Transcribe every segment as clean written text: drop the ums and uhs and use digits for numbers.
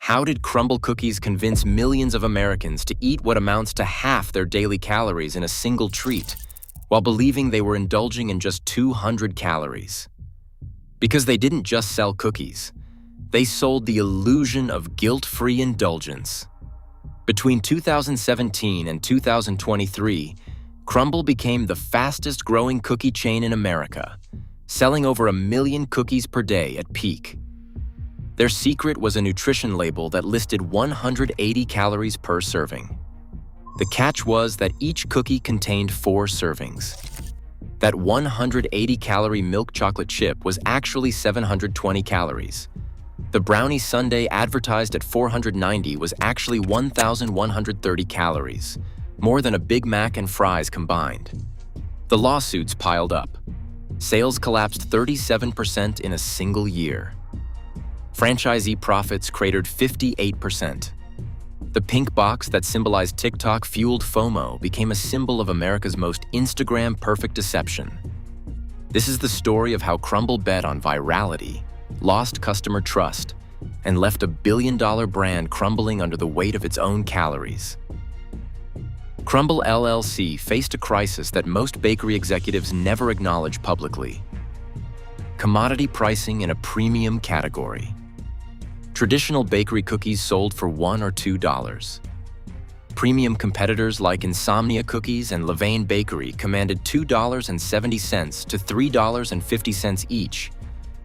How did Crumbl Cookies convince millions of Americans to eat what amounts to half their daily calories in a single treat, while believing they were indulging in just 200 calories? Because they didn't just sell cookies. They sold the illusion of guilt-free indulgence. Between 2017 and 2023, Crumbl became the fastest-growing cookie chain in America, selling over 1 million cookies per day at peak. Their secret was a nutrition label that listed 180 calories per serving. The catch was that each cookie contained 4 servings. That 180-calorie milk chocolate chip was actually 720 calories. The brownie sundae advertised at 490 was actually 1,130 calories, more than a Big Mac and fries combined. The lawsuits piled up. Sales collapsed 37% in a single year. Franchisee profits cratered 58%. The pink box that symbolized TikTok-fueled FOMO became a symbol of America's most Instagram-perfect deception. This is the story of how Crumbl bet on virality, lost customer trust, and left a billion-dollar brand crumbling under the weight of its own calories. Crumbl LLC faced a crisis that most bakery executives never acknowledge publicly: commodity pricing in a premium category. Traditional bakery cookies sold for $1 or $2. Premium competitors like Insomnia Cookies and Logan Bakery commanded $2.70 to $3.50 each,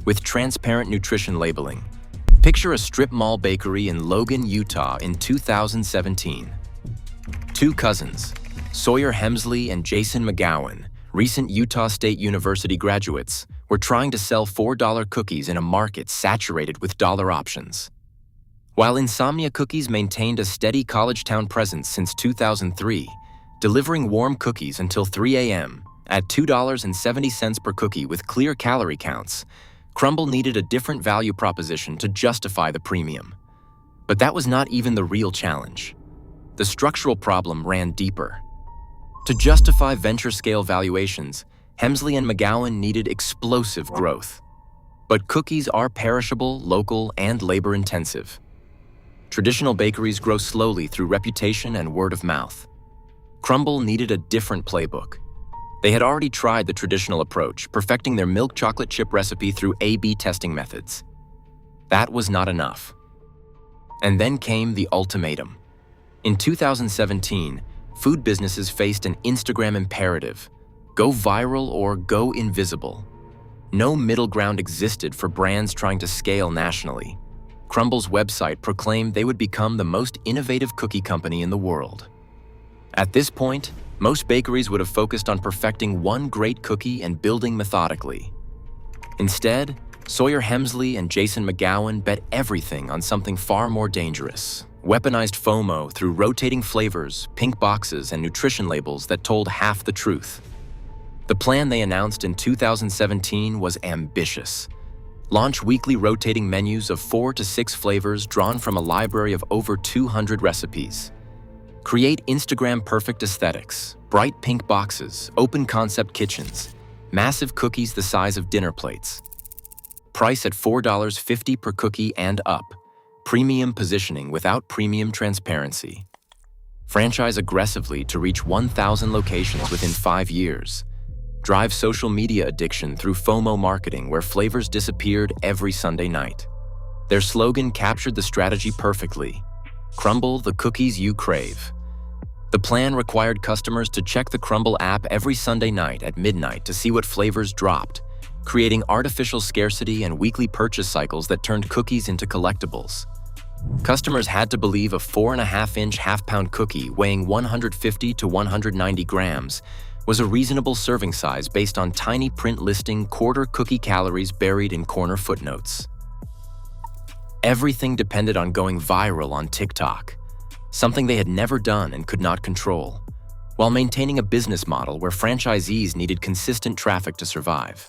with transparent nutrition labeling. Picture a strip mall bakery in Logan, Utah in 2017. Two cousins, Sawyer Hemsley and Jason McGowan, recent Utah State University graduates, were trying to sell $4 cookies in a market saturated with dollar options. While Insomnia Cookies maintained a steady college town presence since 2003, delivering warm cookies until 3 a.m. at $2.70 per cookie with clear calorie counts, Crumbl needed a different value proposition to justify the premium. But that was not even the real challenge. The structural problem ran deeper. To justify venture-scale valuations, Hemsley and McGowan needed explosive growth. But cookies are perishable, local, and labor-intensive. Traditional bakeries grow slowly through reputation and word of mouth. Crumbl needed a different playbook. They had already tried the traditional approach, perfecting their milk chocolate chip recipe through A/B testing methods. That was not enough. And then came the ultimatum. In 2017, food businesses faced an Instagram imperative: go viral or go invisible. No middle ground existed for brands trying to scale nationally. Crumbl's website proclaimed they would become the most innovative cookie company in the world. At this point, most bakeries would have focused on perfecting one great cookie and building methodically. Instead, Sawyer Hemsley and Jason McGowan bet everything on something far more dangerous: weaponized FOMO through rotating flavors, pink boxes, and nutrition labels that told half the truth. The plan they announced in 2017 was ambitious. Launch weekly rotating menus of 4 to 6 flavors drawn from a library of over 200 recipes. Create Instagram-perfect aesthetics, bright pink boxes, open-concept kitchens, massive cookies the size of dinner plates. Price at $4.50 per cookie and up. Premium positioning without premium transparency. Franchise aggressively to reach 1,000 locations within 5 years. Drive social media addiction through FOMO marketing where flavors disappeared every Sunday night. Their slogan captured the strategy perfectly: Crumbl the cookies you crave. The plan required customers to check the Crumbl app every Sunday night at midnight to see what flavors dropped, creating artificial scarcity and weekly purchase cycles that turned cookies into collectibles. Customers had to believe a 4.5-inch half-pound cookie weighing 150 to 190 grams was a reasonable serving size based on tiny print listing quarter cookie calories buried in corner footnotes. Everything depended on going viral on TikTok, something they had never done and could not control, while maintaining a business model where franchisees needed consistent traffic to survive.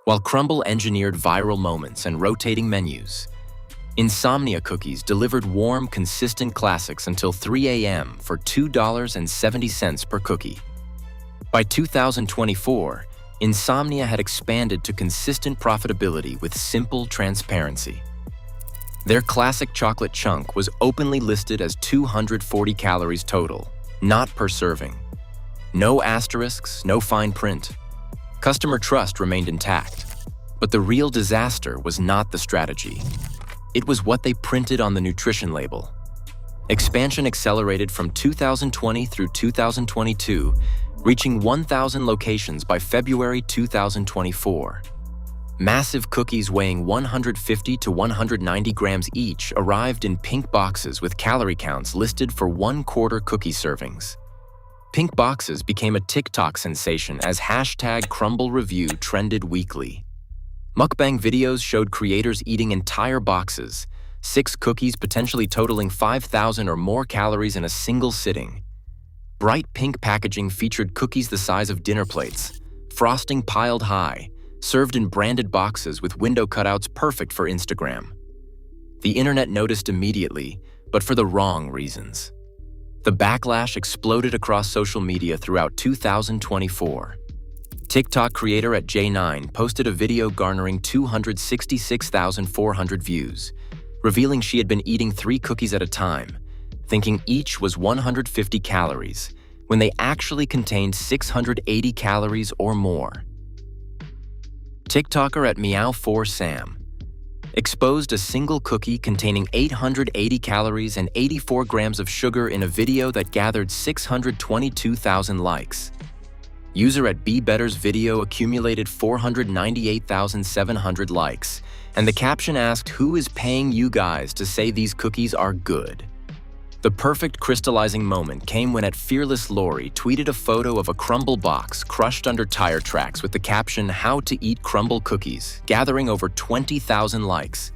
While Crumbl engineered viral moments and rotating menus, Insomnia Cookies delivered warm, consistent classics until 3 a.m. for $2.70 per cookie. By 2024, Insomnia had expanded to consistent profitability with simple transparency. Their classic chocolate chunk was openly listed as 240 calories total, not per serving. No asterisks, no fine print. Customer trust remained intact. But the real disaster was not the strategy. It was what they printed on the nutrition label. Expansion accelerated from 2020 through 2022, reaching 1,000 locations by February 2024. Massive cookies weighing 150 to 190 grams each arrived in pink boxes with calorie counts listed for 1/4 cookie servings. Pink boxes became a TikTok sensation as #CrumbleReview trended weekly. Mukbang videos showed creators eating entire boxes, 6 cookies potentially totaling 5,000 or more calories in a single sitting. Bright pink packaging featured cookies the size of dinner plates, frosting piled high, served in branded boxes with window cutouts perfect for Instagram. The internet noticed immediately, but for the wrong reasons. The backlash exploded across social media throughout 2024. TikTok creator at J9 posted a video garnering 266,400 views, revealing she had been eating 3 cookies at a time, thinking each was 150 calories, when they actually contained 680 calories or more. TikToker at Meow4Sam exposed a single cookie containing 880 calories and 84 grams of sugar in a video that gathered 622,000 likes. User at BeBetter's video accumulated 498,700 likes, and the caption asked, "Who is paying you guys to say these cookies are good?" The perfect crystallizing moment came when Fearless Lori tweeted a photo of a Crumbl box crushed under tire tracks with the caption, "How to eat Crumbl cookies," gathering over 20,000 likes.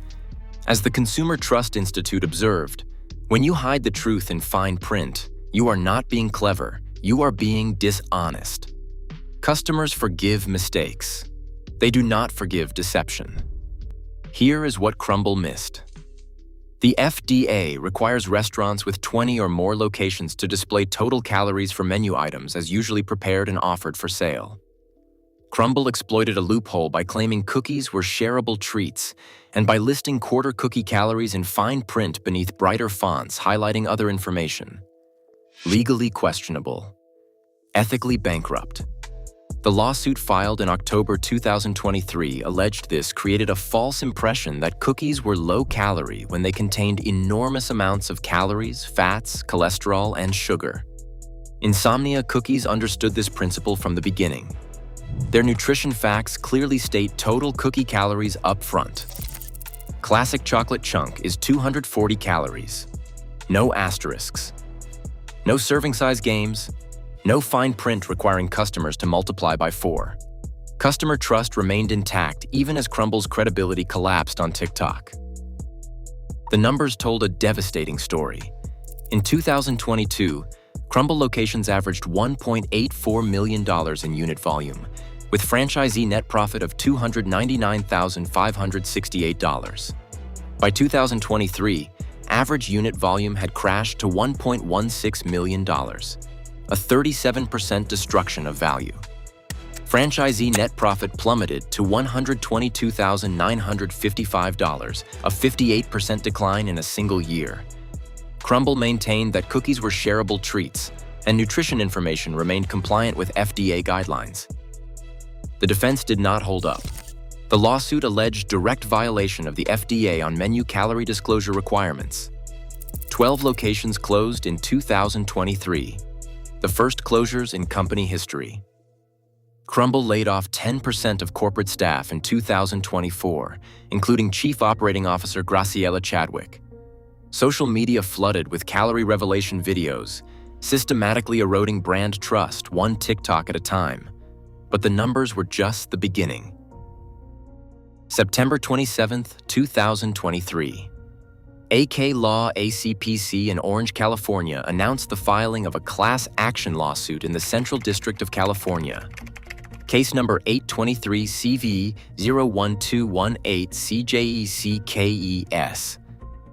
As the Consumer Trust Institute observed, when you hide the truth in fine print, you are not being clever, you are being dishonest. Customers forgive mistakes. They do not forgive deception. Here is what Crumbl missed. The FDA requires restaurants with 20 or more locations to display total calories for menu items as usually prepared and offered for sale. Crumbl exploited a loophole by claiming cookies were shareable treats and by listing 1/4 cookie calories in fine print beneath brighter fonts highlighting other information. Legally questionable. Ethically bankrupt. The lawsuit filed in October 2023 alleged this created a false impression that cookies were low-calorie when they contained enormous amounts of calories, fats, cholesterol, and sugar. Insomnia Cookies understood this principle from the beginning. Their nutrition facts clearly state total cookie calories up front. Classic chocolate chunk is 240 calories. No asterisks. No serving size games. No fine print requiring customers to multiply by 4. Customer trust remained intact even as Crumbl's credibility collapsed on TikTok. The numbers told a devastating story. In 2022, Crumbl locations averaged $1.84 million in unit volume, with franchisee net profit of $299,568. By 2023, average unit volume had crashed to $1.16 million. A 37% destruction of value. Franchisee net profit plummeted to $122,955, a 58% decline in a single year. Crumbl maintained that cookies were shareable treats, and nutrition information remained compliant with FDA guidelines. The defense did not hold up. The lawsuit alleged direct violation of the FDA on menu calorie disclosure requirements. 12 locations closed in 2023. The first closures in company history. Crumbl laid off 10% of corporate staff in 2024, including Chief Operating Officer Graciela Chadwick. Social media flooded with calorie revelation videos, systematically eroding brand trust one TikTok at a time. But the numbers were just the beginning. September 27, 2023. AK Law ACPC in Orange, California announced the filing of a class action lawsuit in the Central District of California. Case number 823 CV 01218 CJECKES.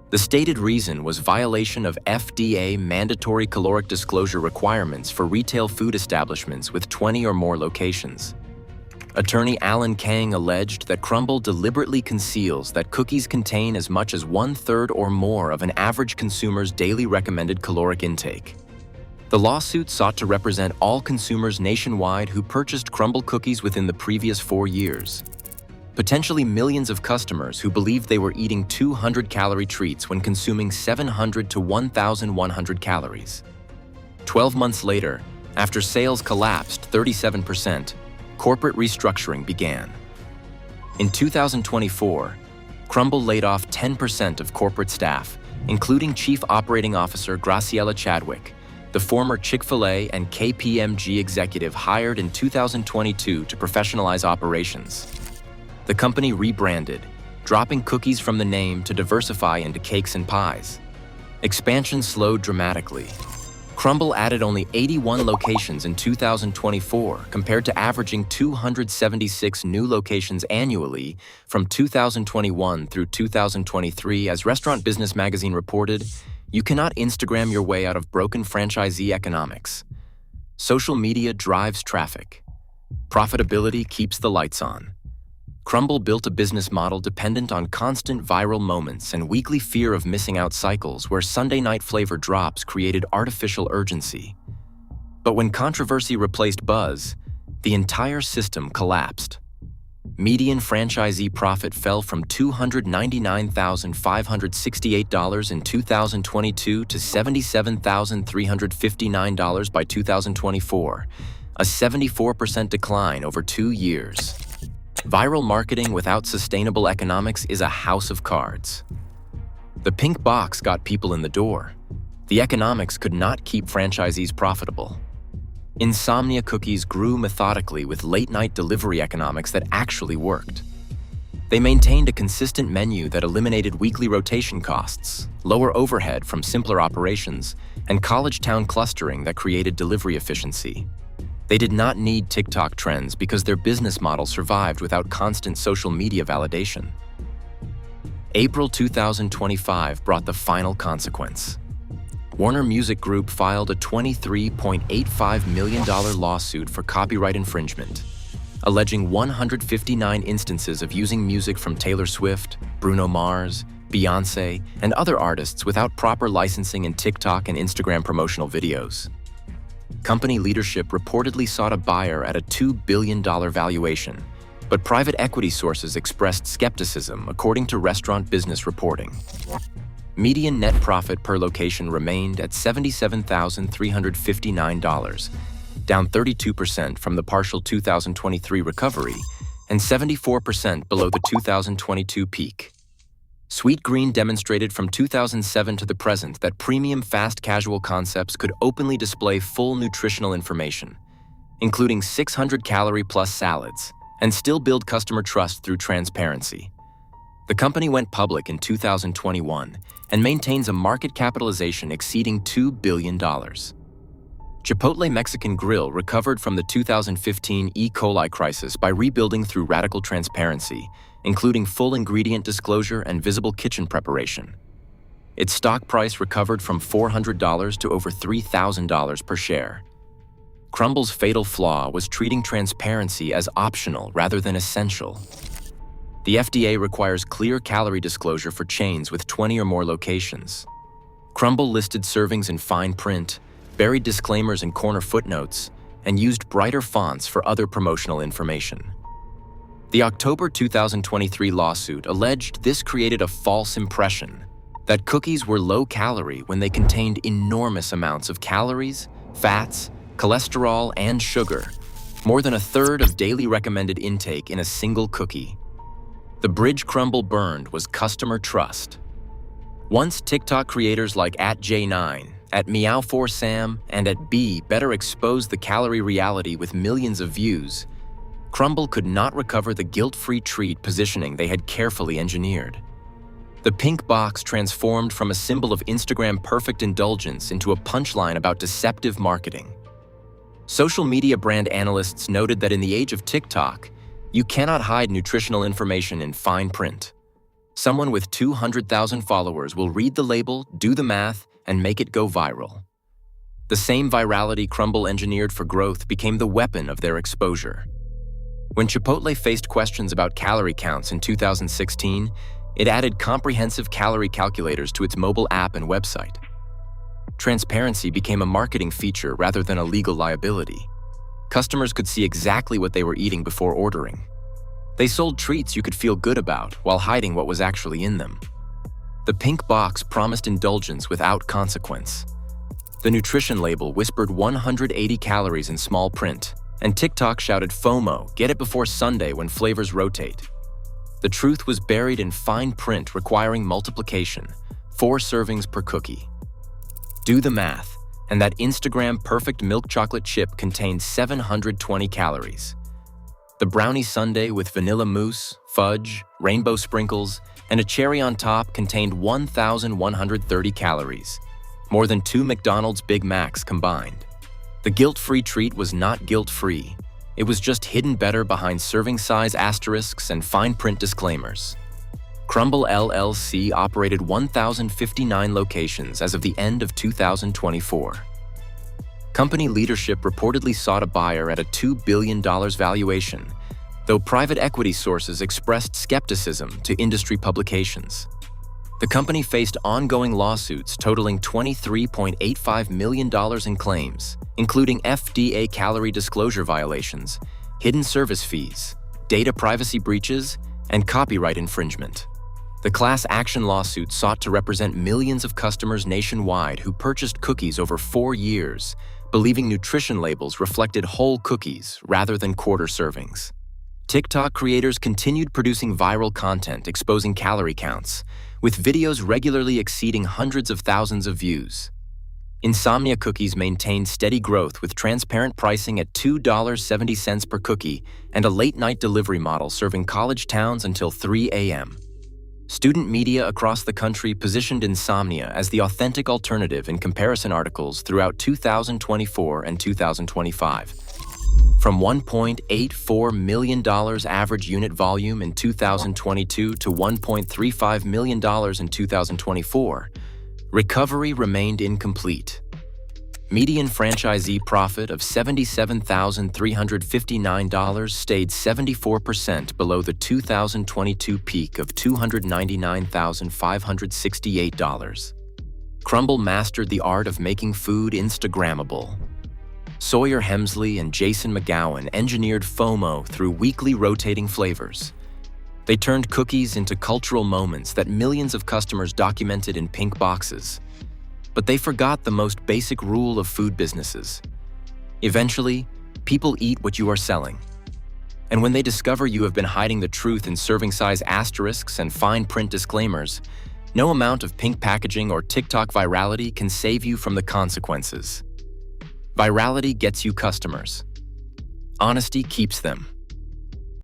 The stated reason was violation of FDA mandatory caloric disclosure requirements for retail food establishments with 20 or more locations. Attorney Alan Kang alleged that Crumbl deliberately conceals that cookies contain as much as 1/3 or more of an average consumer's daily recommended caloric intake. The lawsuit sought to represent all consumers nationwide who purchased Crumbl cookies within the previous 4 years. Potentially millions of customers who believed they were eating 200-calorie treats when consuming 700 to 1,100 calories. 12 months later, after sales collapsed 37%, corporate restructuring began. In 2024, Crumbl laid off 10% of corporate staff, including Chief Operating Officer Graciela Chadwick, the former Chick-fil-A and KPMG executive hired in 2022 to professionalize operations. The company rebranded, dropping cookies from the name to diversify into cakes and pies. Expansion slowed dramatically. Crumbl added only 81 locations in 2024 compared to averaging 276 new locations annually from 2021 through 2023. As Restaurant Business Magazine reported, you cannot Instagram your way out of broken franchisee economics. Social media drives traffic. Profitability keeps the lights on. Crumbl built a business model dependent on constant viral moments and weekly fear of missing out cycles where Sunday night flavor drops created artificial urgency. But when controversy replaced buzz, the entire system collapsed. Median franchisee profit fell from $299,568 in 2022 to $77,359 by 2024, a 74% decline over 2 years. Viral marketing without sustainable economics is a house of cards. The pink box got people in the door. The economics could not keep franchisees profitable. Insomnia Cookies grew methodically with late-night delivery economics that actually worked. They maintained a consistent menu that eliminated weekly rotation costs, lower overhead from simpler operations, and college town clustering that created delivery efficiency. They did not need TikTok trends because their business model survived without constant social media validation. April 2025 brought the final consequence. Warner Music Group filed a $23.85 million lawsuit for copyright infringement, alleging 159 instances of using music from Taylor Swift, Bruno Mars, Beyoncé, and other artists without proper licensing in TikTok and Instagram promotional videos. Company leadership reportedly sought a buyer at a $2 billion valuation, but private equity sources expressed skepticism, according to Restaurant Business reporting. Median net profit per location remained at $77,359, down 32% from the partial 2023 recovery and 74% below the 2022 peak. Sweetgreen demonstrated from 2007 to the present that premium fast casual concepts could openly display full nutritional information, including 600-calorie-plus salads, and still build customer trust through transparency. The company went public in 2021 and maintains a market capitalization exceeding $2 billion. Chipotle Mexican Grill recovered from the 2015 E. coli crisis by rebuilding through radical transparency, including full ingredient disclosure and visible kitchen preparation. Its stock price recovered from $400 to over $3,000 per share. Crumbl's fatal flaw was treating transparency as optional rather than essential. The FDA requires clear calorie disclosure for chains with 20 or more locations. Crumbl listed servings in fine print, buried disclaimers in corner footnotes, and used brighter fonts for other promotional information. The October 2023 lawsuit alleged this created a false impression that cookies were low-calorie when they contained enormous amounts of calories, fats, cholesterol, and sugar, more than a third of daily recommended intake in a single cookie. The bridge Crumbl burned was customer trust. Once TikTok creators like @J9, @Meow4Sam, and @B better exposed the calorie reality with millions of views, Crumbl could not recover the guilt-free treat positioning they had carefully engineered. The pink box transformed from a symbol of Instagram perfect indulgence into a punchline about deceptive marketing. Social media brand analysts noted that in the age of TikTok, you cannot hide nutritional information in fine print. Someone with 200,000 followers will read the label, do the math, and make it go viral. The same virality Crumbl engineered for growth became the weapon of their exposure. When Chipotle faced questions about calorie counts in 2016, it added comprehensive calorie calculators to its mobile app and website. Transparency became a marketing feature rather than a legal liability. Customers could see exactly what they were eating before ordering. They sold treats you could feel good about while hiding what was actually in them. The pink box promised indulgence without consequence. The nutrition label whispered 180 calories in small print, and TikTok shouted FOMO, get it before Sunday when flavors rotate. The truth was buried in fine print requiring multiplication, 4 servings per cookie. Do the math, and that Instagram perfect milk chocolate chip contained 720 calories. The brownie sundae with vanilla mousse, fudge, rainbow sprinkles, and a cherry on top contained 1,130 calories, more than 2 McDonald's Big Macs combined. The guilt-free treat was not guilt-free. It was just hidden better behind serving size asterisks and fine print disclaimers. Crumbl LLC operated 1,059 locations as of the end of 2024. Company leadership reportedly sought a buyer at a $2 billion valuation, though private equity sources expressed skepticism to industry publications. The company faced ongoing lawsuits totaling $23.85 million in claims, including FDA calorie disclosure violations, hidden service fees, data privacy breaches, and copyright infringement. The class action lawsuit sought to represent millions of customers nationwide who purchased cookies over 4 years, believing nutrition labels reflected whole cookies rather than quarter servings. TikTok creators continued producing viral content exposing calorie counts, with videos regularly exceeding hundreds of thousands of views. Insomnia Cookies maintained steady growth with transparent pricing at $2.70 per cookie and a late-night delivery model serving college towns until 3 a.m. Student media across the country positioned Insomnia as the authentic alternative in comparison articles throughout 2024 and 2025. From $1.84 million average unit volume in 2022 to $1.35 million in 2024, recovery remained incomplete. Median franchisee profit of $77,359 stayed 74% below the 2022 peak of $299,568. Crumbl mastered the art of making food Instagrammable. Sawyer Hemsley and Jason McGowan engineered FOMO through weekly rotating flavors. They turned cookies into cultural moments that millions of customers documented in pink boxes. But they forgot the most basic rule of food businesses. Eventually, people eat what you are selling. And when they discover you have been hiding the truth in serving size asterisks and fine print disclaimers, no amount of pink packaging or TikTok virality can save you from the consequences. Virality gets you customers. Honesty keeps them.